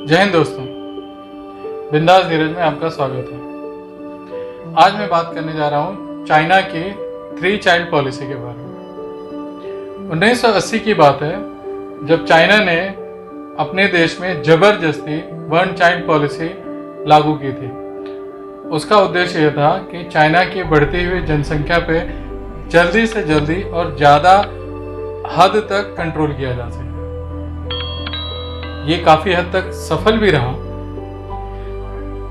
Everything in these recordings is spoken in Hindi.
जय हिंद दोस्तों, बिंदास धीरज में आपका स्वागत है। आज मैं बात करने जा रहा हूँ चाइना की 3 चाइल्ड पॉलिसी के बारे में। 1980 की बात है जब चाइना ने अपने देश में जबरदस्ती 1 चाइल्ड पॉलिसी लागू की थी। उसका उद्देश्य यह था कि चाइना की बढ़ती हुई जनसंख्या पे जल्दी से जल्दी और ज़्यादा हद तक कंट्रोल किया जा सके। ये काफ़ी हद तक सफल भी रहा।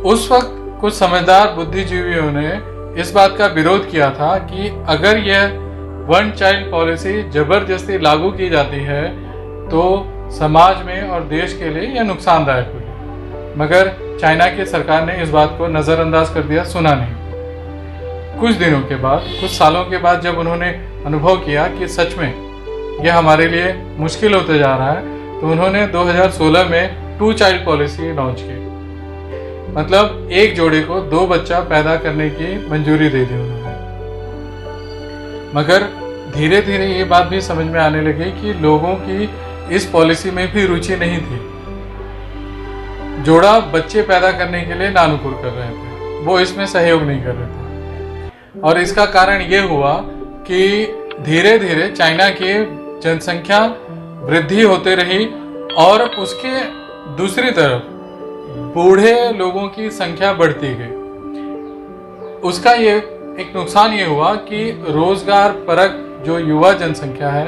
उस वक्त कुछ समझदार बुद्धिजीवियों ने इस बात का विरोध किया था कि अगर यह 1 चाइल्ड पॉलिसी जबरदस्ती लागू की जाती है तो समाज में और देश के लिए यह नुकसानदायक होगी। मगर चाइना की सरकार ने इस बात को नज़रअंदाज कर दिया, सुना नहीं। कुछ दिनों के बाद, कुछ सालों के बाद जब उन्होंने अनुभव किया कि सच में यह हमारे लिए मुश्किल होते जा रहा है, तो उन्होंने 2016 में 2 चाइल्ड पॉलिसी लॉन्च की। मतलब एक जोड़े को 2 बच्चा पैदा करने की मंजूरी दे दी उन्होंने। मगर धीरे धीरे ये बात भी समझ में आने लगी कि लोगों की इस पॉलिसी में भी रुचि नहीं थी। जोड़ा बच्चे पैदा करने के लिए नानुकुर कर रहे थे, वो इसमें सहयोग नहीं कर रहे थे। और इसका कारण ये हुआ कि धीरे धीरे चाइना की जनसंख्या वृद्धि होते रही और उसके दूसरी तरफ बूढ़े लोगों की संख्या बढ़ती गई। उसका ये एक नुकसान ये हुआ कि रोजगार परक जो युवा जनसंख्या है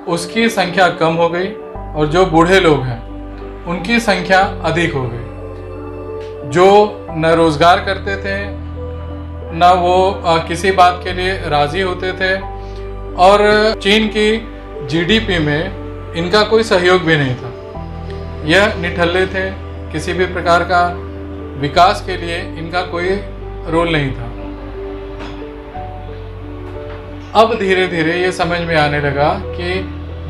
उसकी संख्या कम हो गई और जो बूढ़े लोग हैं उनकी संख्या अधिक हो गई। जो न रोजगार करते थे न वो किसी बात के लिए राजी होते थे और चीन की जीडीपी में इनका कोई सहयोग भी नहीं था। यह निठल्ले थे, किसी भी प्रकार का विकास के लिए इनका कोई रोल नहीं था। अब धीरे धीरे ये समझ में आने लगा कि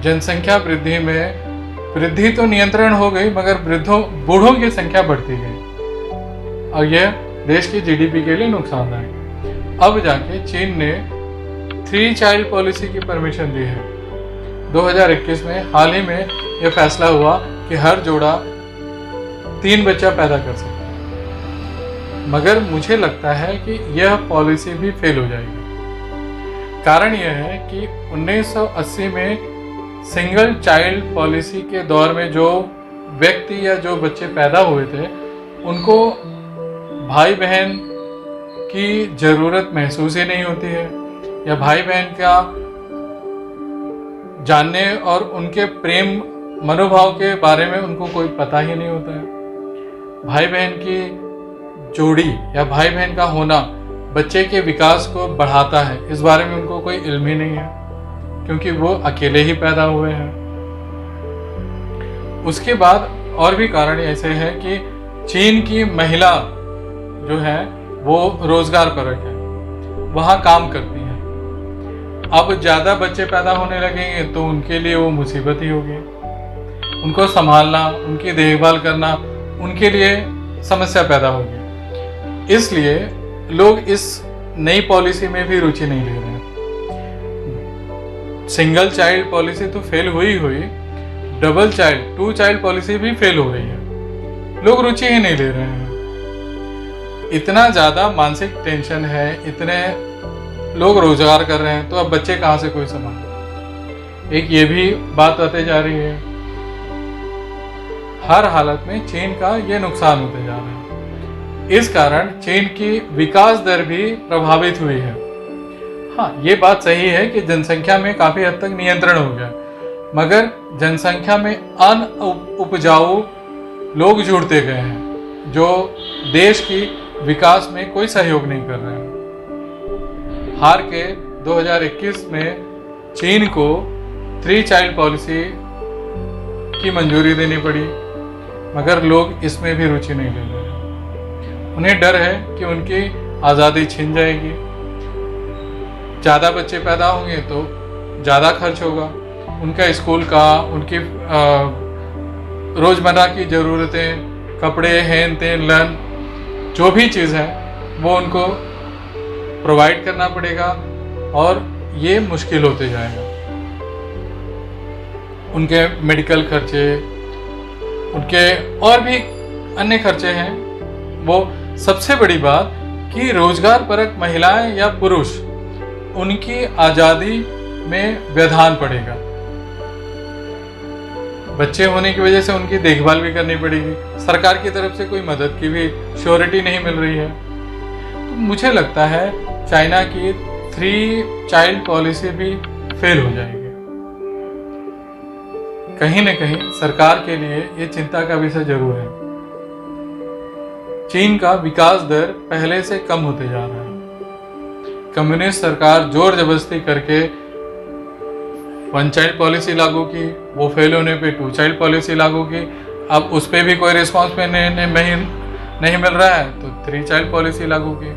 जनसंख्या वृद्धि में वृद्धि तो नियंत्रण हो गई मगर बूढ़ों की संख्या बढ़ती गई और यह देश की जीडीपी के लिए नुकसानदायक। अब जाके चीन ने 3 चाइल्ड पॉलिसी की परमिशन दी है। 2021 में हाल ही में यह फैसला हुआ कि हर जोड़ा 3 बच्चा पैदा कर सकता है। मगर मुझे लगता है कि यह पॉलिसी भी फेल हो जाएगी। कारण यह है कि 1980 में सिंगल चाइल्ड पॉलिसी के दौर में जो व्यक्ति या जो बच्चे पैदा हुए थे उनको भाई बहन की ज़रूरत महसूस ही नहीं होती है, या भाई बहन का जानने और उनके प्रेम मनोभाव के बारे में उनको कोई पता ही नहीं होता है। भाई बहन की जोड़ी या भाई बहन का होना बच्चे के विकास को बढ़ाता है, इस बारे में उनको कोई इल्म ही नहीं है क्योंकि वो अकेले ही पैदा हुए हैं। उसके बाद और भी कारण ऐसे हैं कि चीन की महिला जो है वो रोजगार परक है, वहाँ काम करती हैं। अब ज़्यादा बच्चे पैदा होने लगेंगे तो उनके लिए वो मुसीबत ही होगी। उनको संभालना, उनकी देखभाल करना उनके लिए समस्या पैदा होगी। इसलिए लोग इस नई पॉलिसी में भी रुचि नहीं ले रहे हैं। सिंगल चाइल्ड पॉलिसी तो फेल हुई, डबल चाइल्ड 2 चाइल्ड पॉलिसी भी फेल हो गई है। लोग रुचि ही नहीं ले रहे हैं। इतना ज़्यादा मानसिक टेंशन है, इतने लोग रोजगार कर रहे हैं तो अब बच्चे कहाँ से कोई संभाले। एक ये भी बात आते जा रही है। हर हालत में चीन का ये नुकसान होते जा रहा है। इस कारण चीन की विकास दर भी प्रभावित हुई है। हाँ, ये बात सही है कि जनसंख्या में काफ़ी हद तक नियंत्रण हो गया, मगर जनसंख्या में उपजाऊ लोग जुड़ते गए हैं जो देश की विकास में कोई सहयोग नहीं कर रहे हैं। हार के 2021 में चीन को 3 चाइल्ड पॉलिसी की मंजूरी देनी पड़ी, मगर लोग इसमें भी रुचि नहीं ले रहे हैं। उन्हें डर है कि उनकी आज़ादी छिन जाएगी। ज़्यादा बच्चे पैदा होंगे तो ज़्यादा खर्च होगा, उनका स्कूल का, उनकी रोज़मर्रा की ज़रूरतें, कपड़े, हेन तेन, लन, जो भी चीज़ है वो उनको प्रोवाइड करना पड़ेगा और ये मुश्किल होते जाएगा। उनके मेडिकल खर्चे, उनके और भी अन्य खर्चे हैं। वो सबसे बड़ी बात कि रोजगार परक महिलाएं या पुरुष, उनकी आज़ादी में व्यवधान पड़ेगा। बच्चे होने की वजह से उनकी देखभाल भी करनी पड़ेगी, सरकार की तरफ से कोई मदद की भी श्योरिटी नहीं मिल रही है। तो मुझे लगता है चाइना की 3 चाइल्ड पॉलिसी भी फेल हो जाएगी। कहीं न कहीं सरकार के लिए ये चिंता का विषय जरूर है। चीन का विकास दर पहले से कम होते जा रहा है। कम्युनिस्ट सरकार जोर जबरदस्ती करके 1 चाइल्ड पॉलिसी लागू की, वो फेल होने पे 2 चाइल्ड पॉलिसी लागू की, अब उस पर भी कोई रिस्पॉन्स नहीं मिल रहा है तो 3 चाइल्ड पॉलिसी लागू की।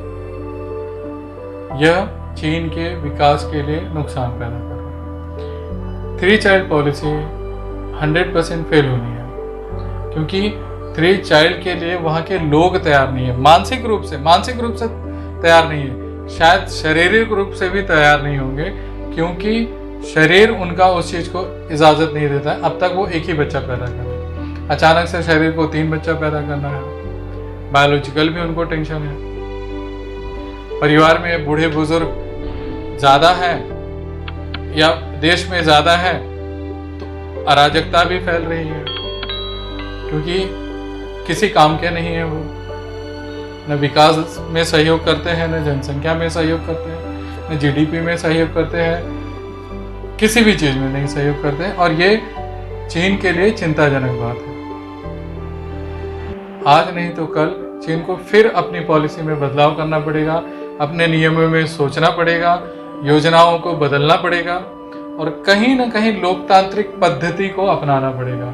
यह चीन के विकास के लिए नुकसान पैदा कर रहा है। 3 चाइल्ड पॉलिसी 100% फेल होनी है, क्योंकि 3 चाइल्ड के लिए वहाँ के लोग तैयार नहीं है, मानसिक रूप से तैयार नहीं है, शायद शारीरिक रूप से भी तैयार नहीं होंगे, क्योंकि शरीर उनका उस चीज़ को इजाज़त नहीं देता है। अब तक वो एक ही बच्चा पैदा कर रहे हैं, अचानक से शरीर को 3 बच्चा पैदा करना है। बायोलॉजिकल भी उनको टेंशन है। परिवार में बूढ़े बुजुर्ग ज़्यादा हैं या देश में ज़्यादा है तो अराजकता भी फैल रही है, क्योंकि किसी काम के नहीं है। वो न विकास में सहयोग करते हैं, न जनसंख्या में सहयोग करते हैं, न जीडीपी में सहयोग करते हैं, किसी भी चीज़ में नहीं सहयोग करते हैं। और ये चीन के लिए चिंताजनक बात है। आज नहीं तो कल चीन को फिर अपनी पॉलिसी में बदलाव करना पड़ेगा, अपने नियमों में सोचना पड़ेगा, योजनाओं को बदलना पड़ेगा और कहीं ना कहीं लोकतांत्रिक पद्धति को अपनाना पड़ेगा।